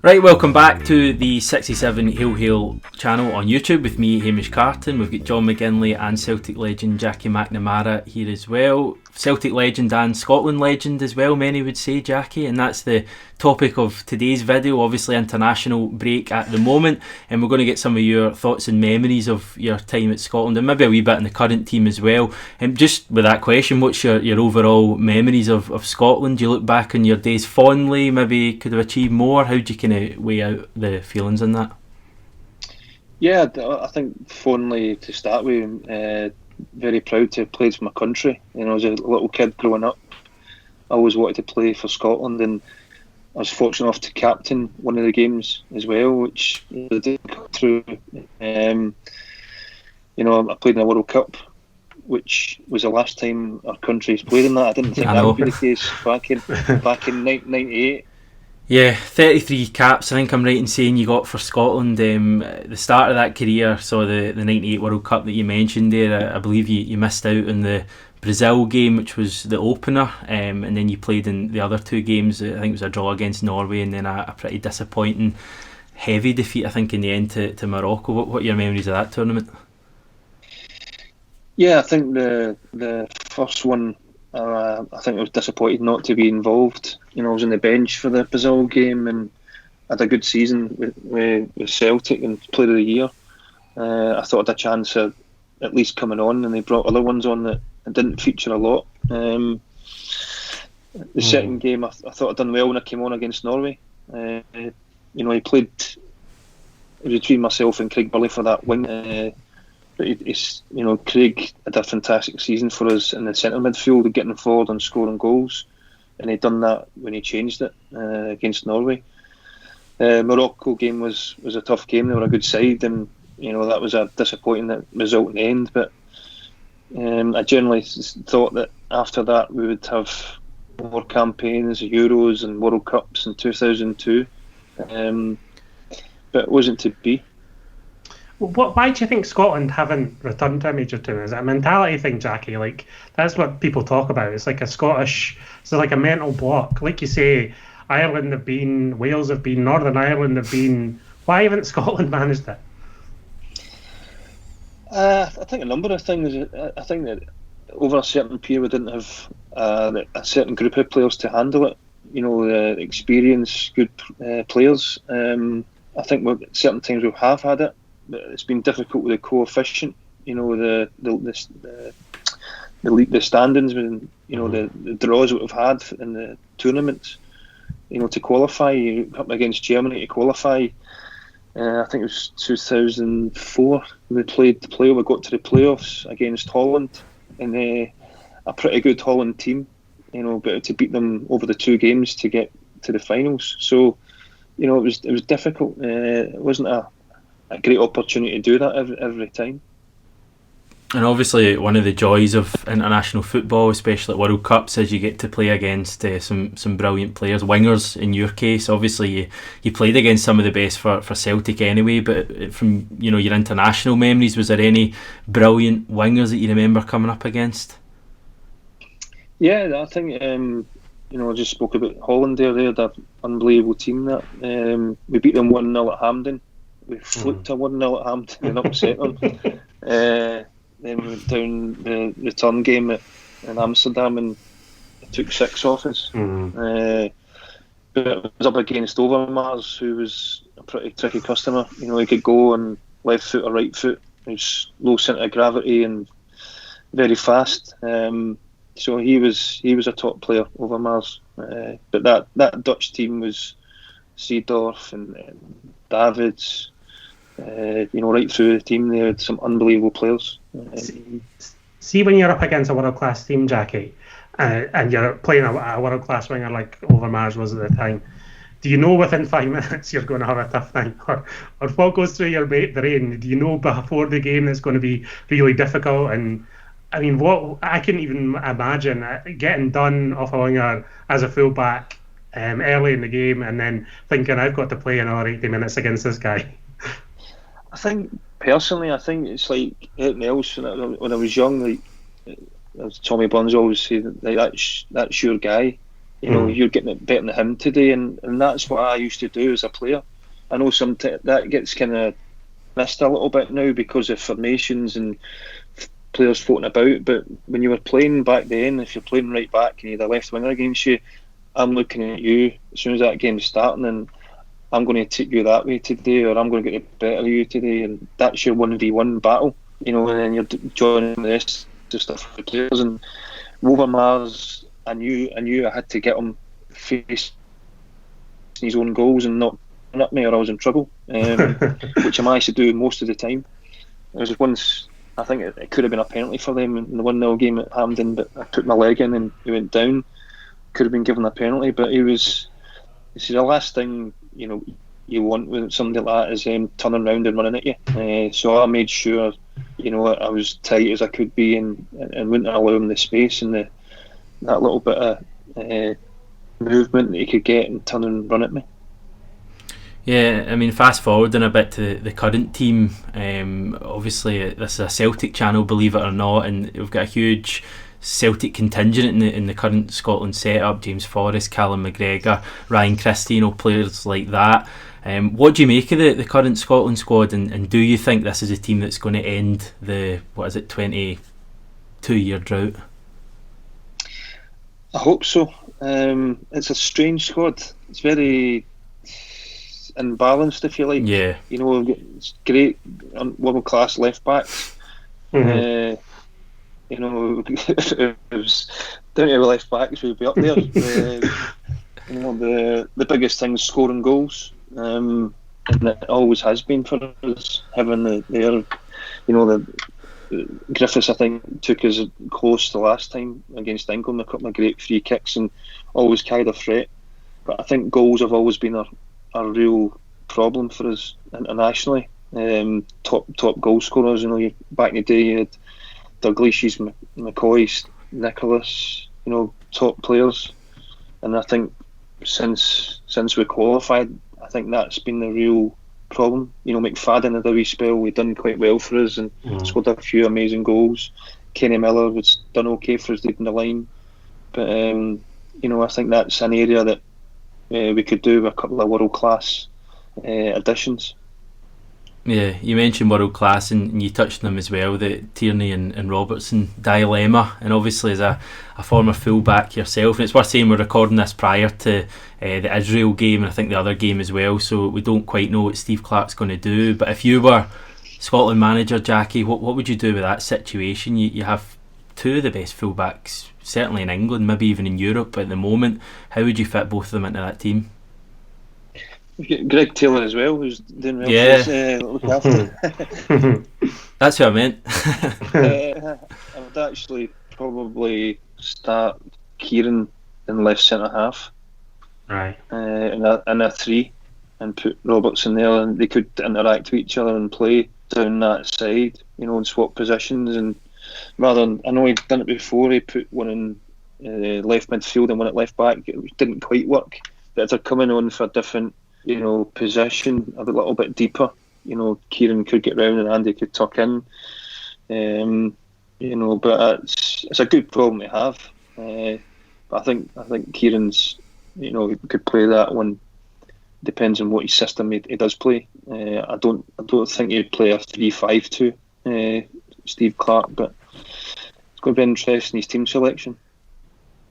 Right, welcome back to the 67 Hail channel on YouTube with me, Hamish Carton. We've got John McGinley and Celtic legend Jackie McNamara here as well. Celtic legend and Scotland legend as well, many would say, Jackie, and that's the topic of today's video. Obviously international break at the moment, and we're going to get some of your thoughts and memories of your time at Scotland and maybe a wee bit in the current team as well. And just with that question, what's your overall memories of Scotland? Do you look back on your days fondly, maybe could have achieved more? How do you kind of weigh out the feelings in that? Yeah, I think fondly to start with. Very proud to have played for my country. You know, as a little kid growing up, I always wanted to play for Scotland, and I was fortunate enough to captain one of the games as well, which I did go through. You know, I played in a World Cup, which was the last time our country's played in that. I didn't think that would be the case back in 98. Yeah, 33 caps, I think I'm right in saying you got for Scotland. The start of that career, so the 98 World Cup that you mentioned there, I believe you missed out on the Brazil game, which was the opener, and then you played in the other two games. I think it was a draw against Norway and then a pretty disappointing heavy defeat, I think, in the end to Morocco. What are your memories of that tournament? Yeah, I think the first one, I think I was disappointed not to be involved. You know, I was on the bench for the Brazil game and had a good season with Celtic and Player of the Year. I thought I had a chance of at least coming on, and they brought other ones on that didn't feature a lot. The second game, I thought I'd done well when I came on against Norway. You know, it was between myself and Craig Burley for that wing. But you know, Craig had a fantastic season for us in the centre midfield, getting forward and scoring goals, and he'd done that when he changed it against Norway. Morocco game was a tough game. They were a good side, and you know that was a disappointing result in the end. But I generally thought that after that we would have more campaigns, Euros and World Cups in 2002, but it wasn't to be. Why do you think Scotland haven't returned to a major tournament? Is it a mentality thing, Jackie? Like, that's what people talk about. It's like it's like a mental block. Like you say, Ireland have been, Wales have been, Northern Ireland have been. Why haven't Scotland managed it? I think a number of things. I think that over a certain period we didn't have a certain group of players to handle it. You know, experienced, good players. I think certain times we have had it. It's been difficult with the coefficient, you know, the standings, and you know the draws that we've had in the tournaments, you know, to qualify. Up against Germany to qualify. I think it was 2004 we played the playoff. We got to the playoffs against Holland, and a pretty good Holland team, you know, but to beat them over the two games to get to the finals. So, you know, it was difficult. It wasn't a great opportunity to do that every time. And obviously one of the joys of international football, especially at World Cups, is you get to play against some brilliant players, wingers in your case. Obviously you played against some of the best for Celtic anyway, but from, you know, your international memories, was there any brilliant wingers that you remember coming up against? Yeah, I think you know, I just spoke about Holland there. They had an unbelievable team. That we beat them 1-0 at Hampden. We flipped a 1-0 at Hampden and upset them. Then we went down the return game in Amsterdam and took 6 off us. But it was up against Overmars, who was a pretty tricky customer. You know, he could go on left foot or right foot. He was low centre of gravity and very fast. So he was a top player, Overmars. But that Dutch team was Seedorf and Davids. You know, right through the team, they had some unbelievable players. See, when you're up against a world-class team, Jackie, and you're playing a world-class winger like Overmars was at the time, do you know within 5 minutes you're going to have a tough time? Or what goes through your brain? Do you know before the game it's going to be really difficult? And I mean, I couldn't even imagine getting done off a winger as a full-back early in the game and then thinking I've got to play another 80 minutes against this guy. I think personally, it's like anything else. When I was young, like as Tommy Burns always said, like that's your guy. You know, you're getting it better than him today, and that's what I used to do as a player. I know sometimes that gets kind of missed a little bit now because of formations and players floating about. But when you were playing back then, if you're playing right back and you had a left winger against you, I'm looking at you as soon as that game's starting, and I'm going to take you that way today, or I'm going to get the better of you today, and that's your 1v1 battle, you know. And then you're joining the rest of stuff with players. And Overmars, I knew I had to get him face his own goals and not run at me, or I was in trouble, which I managed to do most of the time. There was once, I think it could have been a penalty for them in the 1-0 game at Hampden, but I put my leg in and he went down. Could have been given a penalty, but this is the last thing, you know, you want with somebody like that is turning around and running at you. So I made sure, you know, I was tight as I could be and wouldn't allow him the space and that little bit of movement that he could get and turn and run at me. Yeah, I mean, fast forwarding a bit to the current team, obviously this is a Celtic channel, believe it or not, and we've got a huge Celtic contingent in the current Scotland setup. James Forrest, Callum McGregor, Ryan Christie, players like that. What do you make of the current Scotland squad, and do you think this is a team that's going to end the 22-year drought? I hope so. It's a strange squad. It's very unbalanced, if you like. Yeah. You know, it's great world class left backs. You know, if it was down to the left backs, we'd be up there. You know, the biggest thing is scoring goals, and it always has been for us. Having the Griffiths, I think, took us close the last time against England. A couple of great free kicks and always carried a threat. But I think goals have always been a real problem for us internationally. Top goal scorers, you know, back in the day you had Dalglish's, McCoy's, Nicholas, you know, top players. And I think since we qualified, I think that's been the real problem. You know, McFadden had a wee spell, we done quite well for us and scored a few amazing goals. Kenny Miller was done okay for us leading the line. But you know, I think that's an area that we could do with a couple of world class additions. Yeah, you mentioned world class and you touched on them as well, the Tierney and Robertson dilemma, and obviously as a former fullback yourself, and it's worth saying we're recording this prior to the Israel game and I think the other game as well, so we don't quite know what Steve Clarke's going to do. But if you were Scotland manager, Jackie, what would you do with that situation? You have two of the best fullbacks certainly in England, maybe even in Europe at the moment. How would you fit both of them into that team? We've got Greg Taylor as well, who's doing well. Yeah. Look after. That's what I meant. I would actually probably start Kieran in left centre half, right, in a three, and put Robertson there, and they could interact with each other and play down that side, you know, and swap positions. And rather than, I know he'd done it before, he put one in left midfield and one at left back. It didn't quite work. But they're coming on for different, you know, position a little bit deeper. You know, Kieran could get round and Andy could tuck in. You know, but it's a good problem to have. But I think Kieran's, you know, he could play that one. Depends on what his system he does play. I don't think he'd play a 3-5-2, Steve Clarke, but it's going to be interesting, his team selection.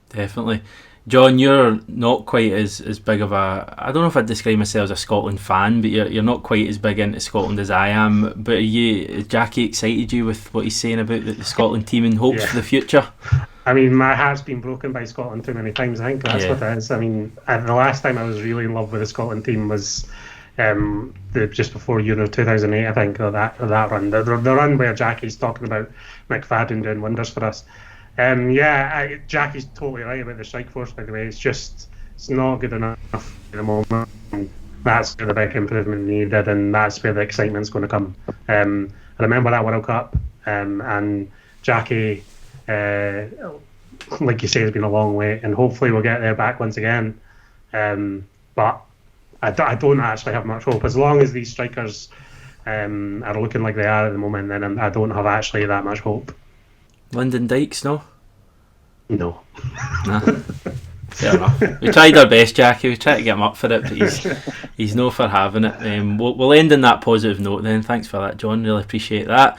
Definitely. John, you're not quite as big of I don't know if I'd describe myself as a Scotland fan, but you're not quite as big into Scotland as I am. But is Jackie excited you with what he's saying about the Scotland team and hopes for the future? I mean, my heart's been broken by Scotland too many times. I think that's what it is. I mean, the last time I was really in love with the Scotland team was just before Euro 2008, I think, or that run. The run where Jackie's talking about McFadden doing wonders for us. Jackie's totally right about the strike force, by the way. It's not good enough at the moment. And that's where the big improvement needed, and that's where the excitement's going to come. I remember that World Cup, and Jackie, like you say, has been a long way, and hopefully we'll get there back once again. But I don't actually have much hope. As long as these strikers are looking like they are at the moment, then I don't have actually that much hope. Lyndon Dykes, no? No. Nah. Fair enough. We tried our best, Jackie. We tried to get him up for it, but he's no for having it. We'll end on that positive note then. Thanks for that, John. Really appreciate that.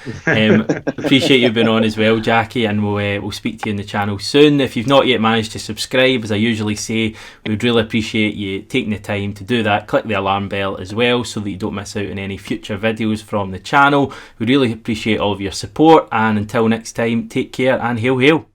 Appreciate you being on as well, Jackie, and we'll speak to you on the channel soon. If you've not yet managed to subscribe, as I usually say, we would really appreciate you taking the time to do that. Click the alarm bell as well so that you don't miss out on any future videos from the channel. We really appreciate all of your support, and until next time, take care and hail hail.